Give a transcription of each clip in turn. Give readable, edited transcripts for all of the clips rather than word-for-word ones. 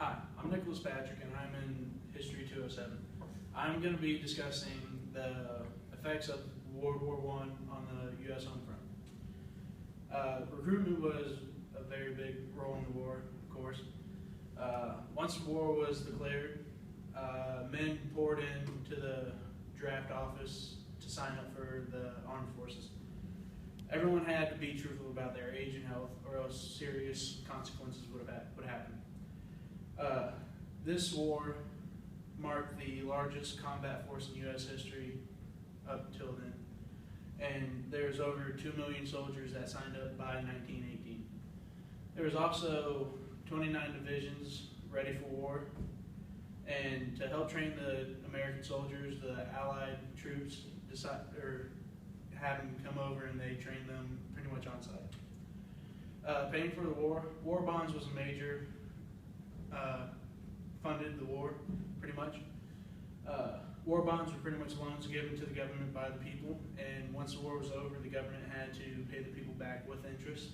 Hi, I'm Nicholas Padrick and I'm in History 207. I'm going to be discussing the effects of World War I on the U.S. home front. Recruitment was a very big role in the war, of course. Once the war was declared, men poured into the draft office to sign up for the armed forces. Everyone had to be truthful about their age and health, or else serious consequences would happen. This war marked the largest combat force in U.S. history up till then, and there's over 2 million soldiers that signed up by 1918. There was also 29 divisions ready for war, and to help train the American soldiers, the Allied troops had them come over and they trained them pretty much on site. Paying for the war bonds was a major funded the war, pretty much. War bonds were pretty much loans given to the government by the people, and once the war was over, the government had to pay the people back with interest.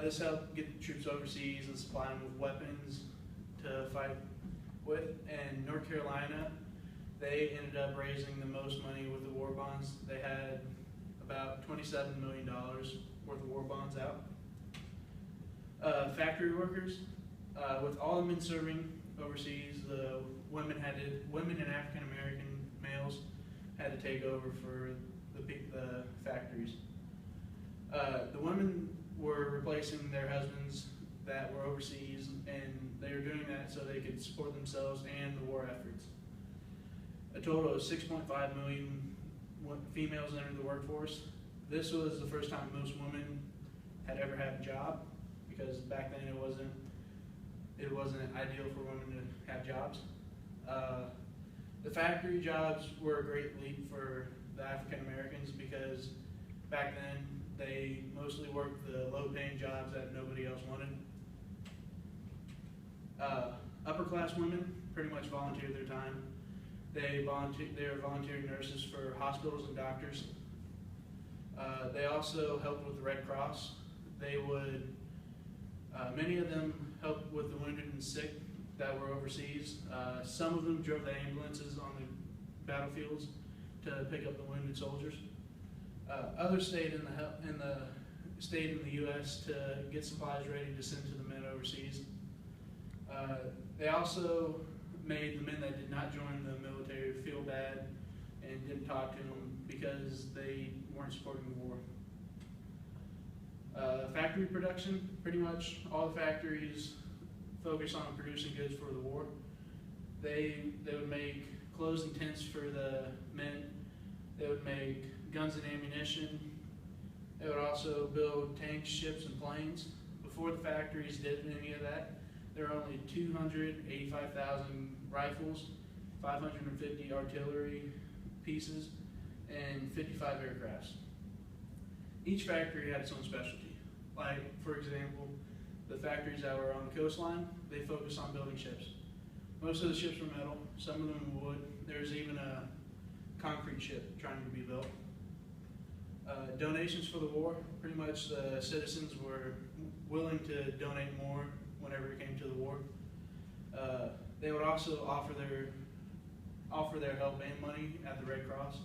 This helped get the troops overseas and supply them with weapons to fight with. And North Carolina, they ended up raising the most money with the war bonds. They had about $27 million worth of war bonds out. Factory workers, with all the men serving overseas, the women and African American males had to take over for the factories. The women were replacing their husbands that were overseas, and they were doing that so they could support themselves and the war efforts. A total of 6.5 million females entered the workforce. This was the first time most women had ever had a job, because back then it wasn't ideal for women to have jobs. The factory jobs were a great leap for the African Americans, because back then they mostly worked the low-paying jobs that nobody else wanted. Upper-class women pretty much volunteered their time. They were volunteering nurses for hospitals and doctors. They also helped with the Red Cross. They would, many of them helped with the wounded and sick that were overseas. Some of them drove the ambulances on the battlefields to pick up the wounded soldiers. Others stayed in the U.S. to get supplies ready to send to the men overseas. They also made the men that did not join the military feel bad and didn't talk to them because they weren't supporting the war. Factory production, pretty much all the factories focused on producing goods for the war. They would make clothes and tents for the men. They would make guns and ammunition. They would also build tanks, ships, and planes. Before the factories did any of that, there were only 285,000 rifles, 550 artillery pieces, and 55 aircrafts. Each factory had its own specialty. Like, for example, the factories that were on the coastline, they focused on building ships. Most of the ships were metal, some of them were wood. There's even a concrete ship trying to be built. Donations for the war, pretty much the citizens were willing to donate more whenever it came to the war. They would also offer their help and money at the Red Cross.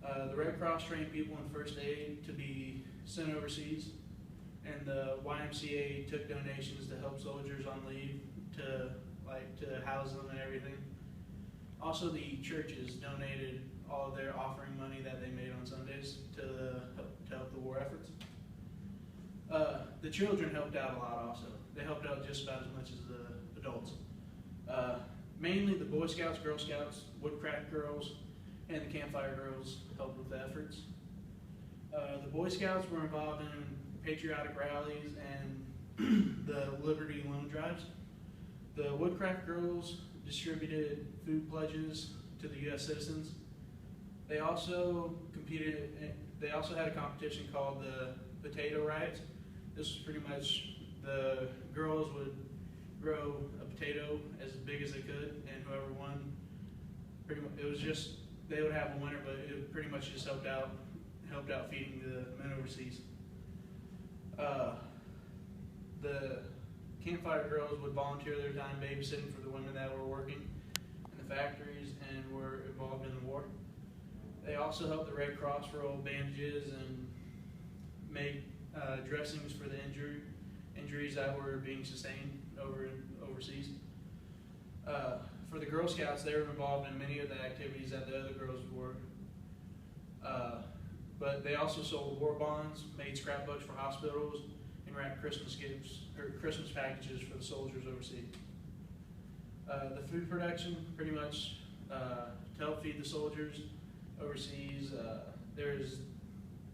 The Red Cross trained people in first aid to be sent overseas, and the YMCA took donations to help soldiers on leave, to house them and everything. Also, the churches donated all of their offering money that they made on Sundays to help the war efforts. The children helped out a lot also. They helped out just about as much as the adults. Mainly the Boy Scouts, Girl Scouts, Woodcraft Girls, and the Campfire Girls helped with the efforts. The Boy Scouts were involved in patriotic rallies and the Liberty Loan Drives. The Woodcraft Girls distributed food pledges to the U.S. citizens. They also had a competition called the Potato Riots. This was pretty much the girls would grow a potato as big as they could, and whoever won, they would have a winner, but it pretty much just helped out feeding the men overseas. The Campfire girls would volunteer their time babysitting for the women that were working in the factories and were involved in the war. They also helped the Red Cross roll bandages and make dressings for the injuries that were being sustained overseas. For the Girl Scouts, they were involved in many of the activities that the other girls were. But they also sold war bonds, made scrapbooks for hospitals, and wrapped Christmas gifts or Christmas packages for the soldiers overseas. The food production, pretty much to help feed the soldiers overseas, there's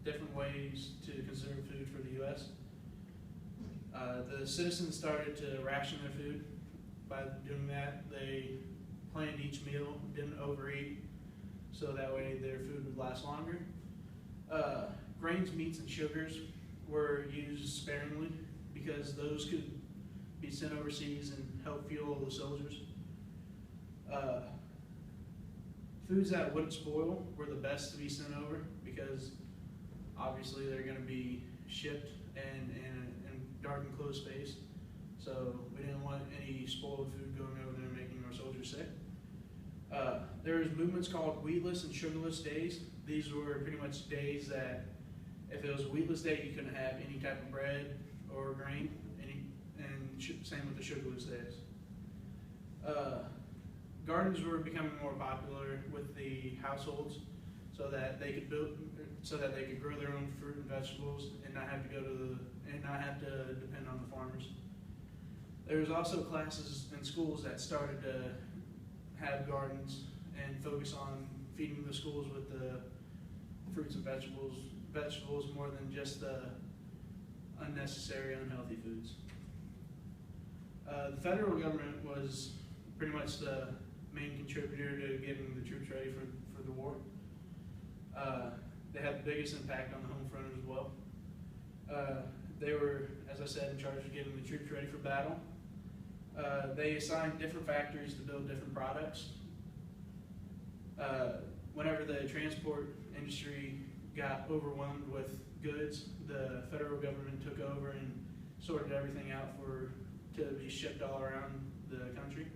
different ways to conserve food for the U.S. The citizens started to ration their food. By doing that, they planned each meal, didn't overeat, so that way their food would last longer. Grains, meats, and sugars were used sparingly because those could be sent overseas and help fuel the soldiers. Foods that wouldn't spoil were the best to be sent over because obviously they're going to be shipped in dark and closed space. So we didn't want any spoiled food going over there and making our soldiers sick. There's movements called wheatless and sugarless days. These were pretty much days that if it was a wheatless day, you couldn't have any type of bread or grain, and same with the sugarless days. Gardens were becoming more popular with the households so that they could grow their own fruit and vegetables and not have to depend on the farmers. There was also classes in schools that started to have gardens and focus on feeding the schools with the fruits and vegetables more than just the unnecessary, unhealthy foods. The federal government was pretty much the main contributor to getting the troops ready for the war. They had the biggest impact on the home front as well. They were, as I said, in charge of getting the troops ready for battle. They assigned different factories to build different products. Whenever the transport industry got overwhelmed with goods, the federal government took over and sorted everything out to be shipped all around the country.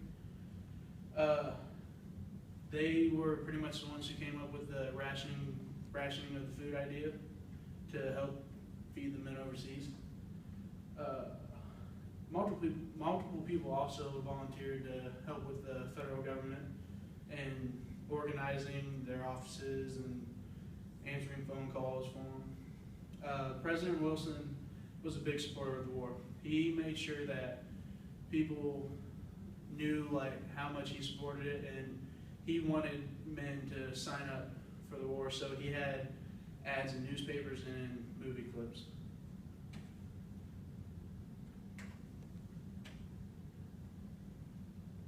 They were pretty much the ones who came up with the rationing of the food idea to help feed the men overseas. Multiple people also volunteered to help with the federal government and organizing their offices and answering phone calls for them. President Wilson was a big supporter of the war. He made sure that people knew how much he supported it, and he wanted men to sign up for the war, so he had ads in newspapers and in movie clips.